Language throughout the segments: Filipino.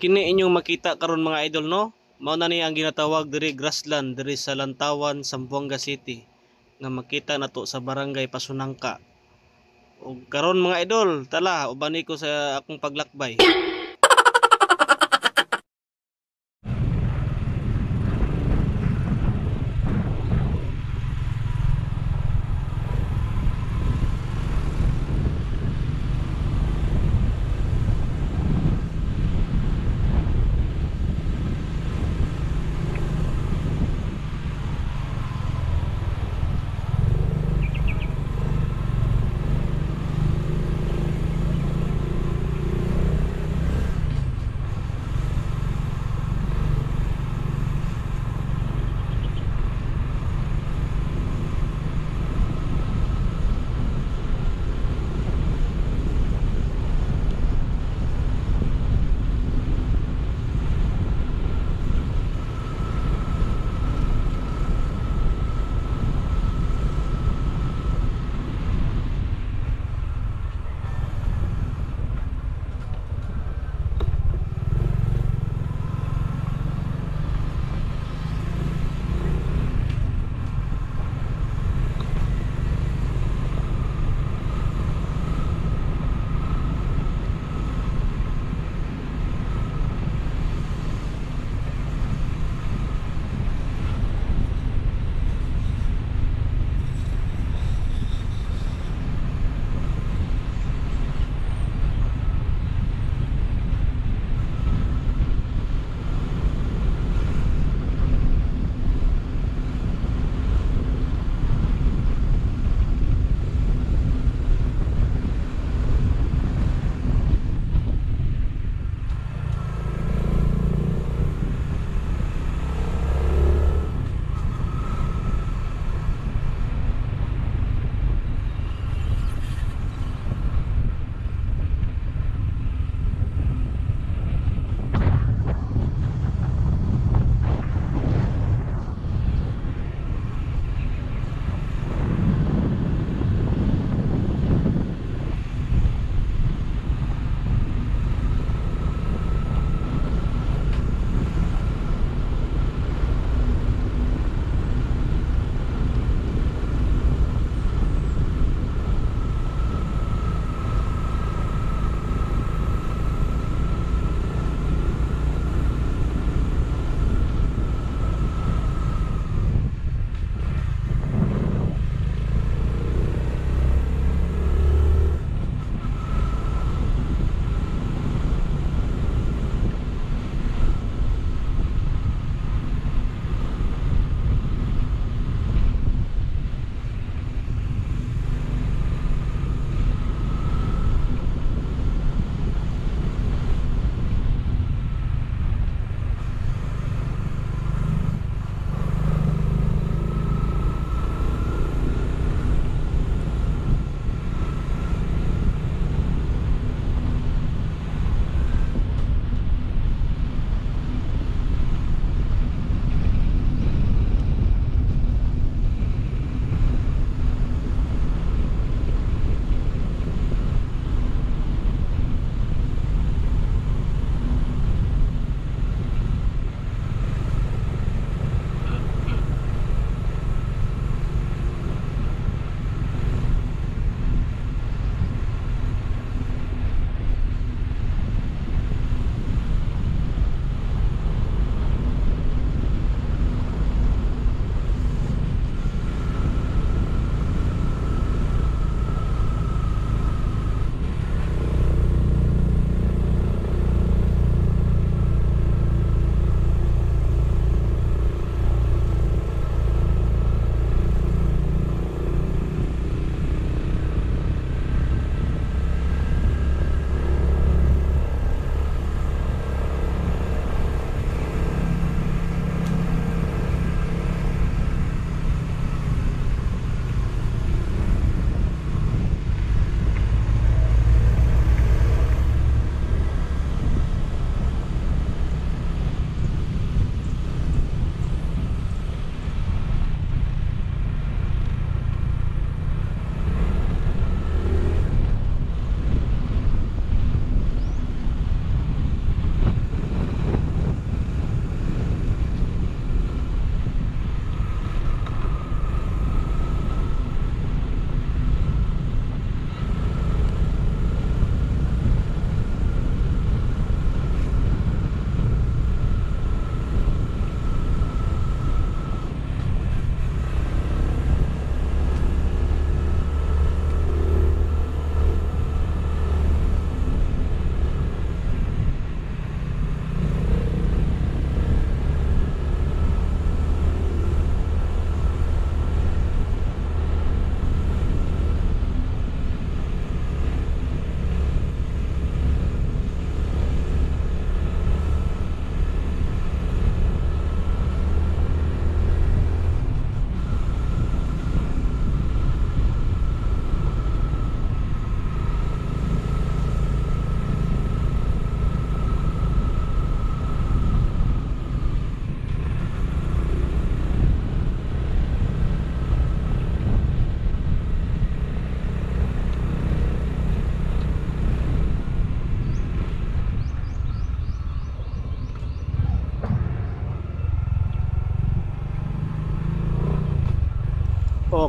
Kini inyong makita karon mga idol no. Mao na ni ang ginatawag diri grassland diri sa Lantawan, Zamboanga City nga makita nato sa barangay Pasunangka. Ug karon mga idol, tala ubani ko sa akong paglakbay.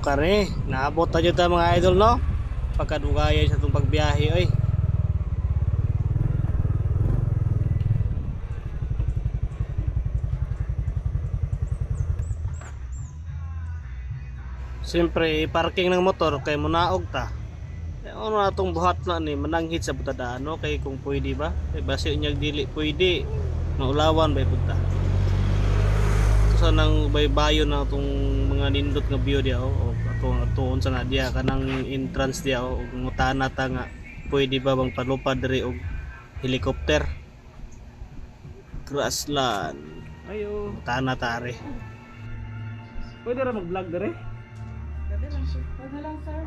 kani. Naabot na jud ta mga idol no. Pagkadugayan sa itong pagbiyahe oy. Siyempre, parking ng motor kay munaog ta. Ano na itong buhat na ni mananghit sa butadaan no? Kay kung pwede ba? Kay basi unyag dili pwede. Maulawan ba punta. Sa nang baybayon na itong mga nindot nga view diya o atong sa na diya kanang entrance diya o ngutana ta nga pwede ba bang palupad diri og helicopter. Grassland. Ayo, ngutana ta re. Pwede ra mag-vlog diri? Pwede lang sir. Pwede lang sir.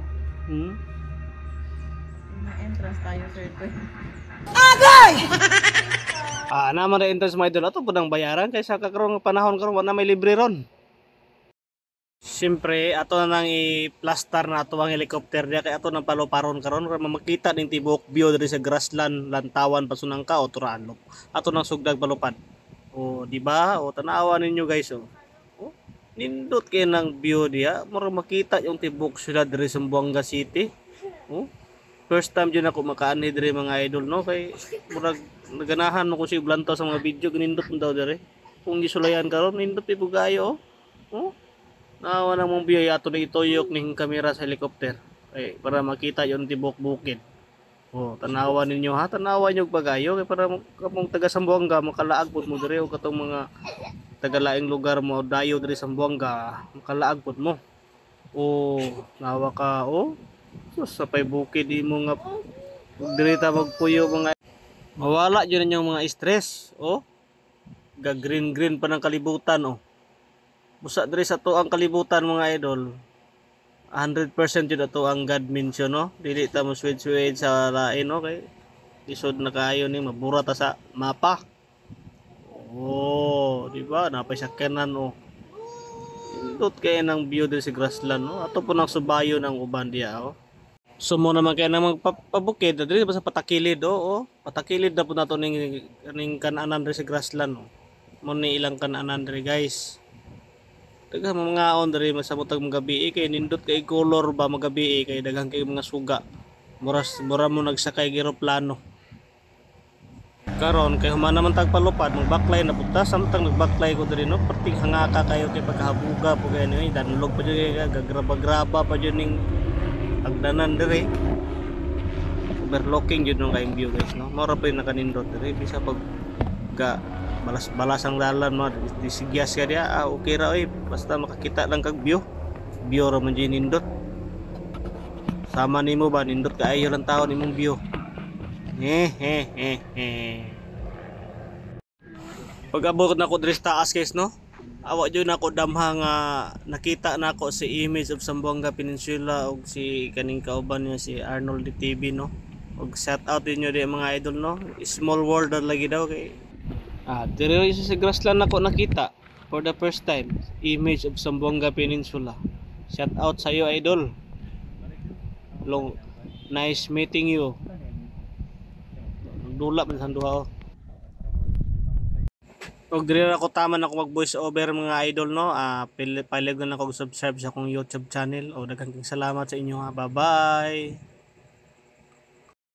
Na-entrance tayo sir. Naman na entrance mga idol. Ato po nang bayaran kaysa kakarong panahon karon wala may libre ron. Siyempre, ato na nang i-plaster na ato ang helicopter diya kay ato nang paluparon karon kay makita ning tibok view diri sa grassland, lantawan, pasunangka o Turanlop. Ato nang sugdag palupad. O di ba? O tanawa ninyo guys oh. Nindot kay nang view diya, mura makita yung tibok syudad diri sa Zamboanga City. Oh. First time dyan ako makaani diri mga idol no kay murag naganahan mo ko si Blanto sa mga video nindot mo daw diri. Kung gisulayan karon nindot ibugayo oh. Nawa na mong view ato na ituyok ning kamera sa helicopter. Ay para makita yung tibok bukid. Oh, tanawa ninyo ha, tanawa nyo bagayo kay para kamong taga Zamboanga makalaag pud mo diri o katong mga tagalaing lugar mo dayo diri sa Zamboanga makalaag pud mo. Oh, nawa ka oh. So sa pay bukid imo nga diri ta magpuyo mga mawala jud ninyong mga stress oh. Ga green pa ng kalibutan oh. Busa diri sa tuang kalibutan mga idol. 100% jud ato ang God mention no. Dili ta mo swed sa lain okay. Isod na kaayo ni mabura ta sa mapa. Oh, di ba? Napay sakyanan oh. Indot kay nang view diri sa grassland no. Ato po nang subayo ng uban diya oh. So mo naman kaya nang magpabukid diri sa patakilid oh. Patakilid na po nato ning kananan diri sa grassland oh. Mo ni ilang kananan diri guys. Daghang mga on diri masabot ang gabi kay nindot kay color ba magabi kay daghang kay mga suga. Mura mo nagsakay eroplano. Karon kay humana man tag palupad magbaklay na punta samtang nagbaklay ko diri no perting hangaka kayo kay pagkahabuga po kay ni danlog pa jud kay gagraba-graba pa jud ning pagdanan diri. Overlooking jud nung kayong view guys no. Mora pa yung nakanindot diri bisa pag balas ang dalan mo disigyas ka diya okay ra oy basta makakita lang kag view ra man jud nindot sama nimo ba nindot kaayo lang taon nimong view pag abot na ko diri sa taas guys no awa jud nako damha nga nakita nako si image of Zamboanga Peninsula og si kaning kauban niya si Arnold TV no og shout out ninyo di mga idol no small world lagi daw kay diri sa grassland ako nakita for the first time image of Zamboanga Peninsula. Shout out sa iyo idol. Nice meeting you. Dula man sa duha. Og diri ako tama na ako mag voice over mga idol no. Palig na ako subscribe sa akong YouTube channel. O daghang salamat sa inyo ha. Bye bye.